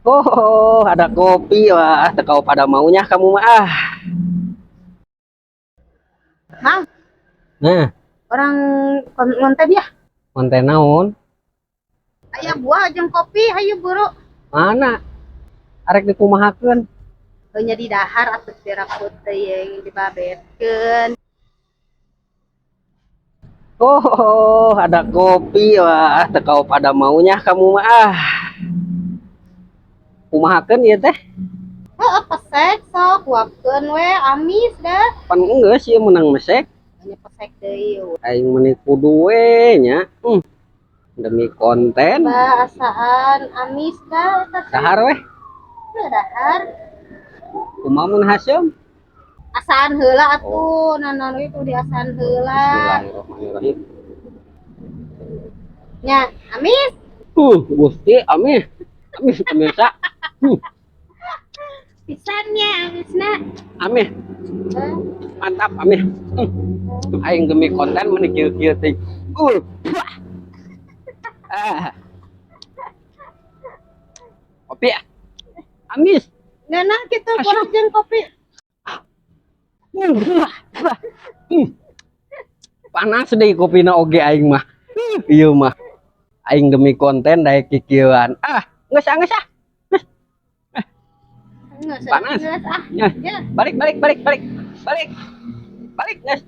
Oh, ada kopi. Wah, kau pada maunya kamu mah. Mang, Nah, orang konten ya. konten naon? Ayah buah jeung kopi, hayu buru. Mana? Arek dikumahakeun. Hanya di dahar atuh dirakut teuing dibabetkeun. Oh, ada kopi. Wah, kau pada maunya kamu mah. Kumahakeun ieu teh? Heeh, pesek sok wapkeun we amis dah. Pan geus ieu menang mesek. Hanya pesek deui. Aing meuni kudu we nya. Demi konten. Asaan amis dah eta teh. Dahar weh. Dahar. Kumaha mun haseum? Asaan heula atuh, nanon itu diasaan heula. Bismillahirrahmanirrahim. Nya, amis. Gusti, amin. Amin pemirsa. Pisannya amisna. Amin. Mantap, amin. Aing demi konten meuni kieu-kieu teh. Kopi ya? Amis. Ngana kitu buah jeung kopi. Panas deh kopina oge aing mah. Ieu mah. Aing demi konten daek kikieuan. Geus ah. Panas. Geus ah. Ya. Balik. Balik, geus.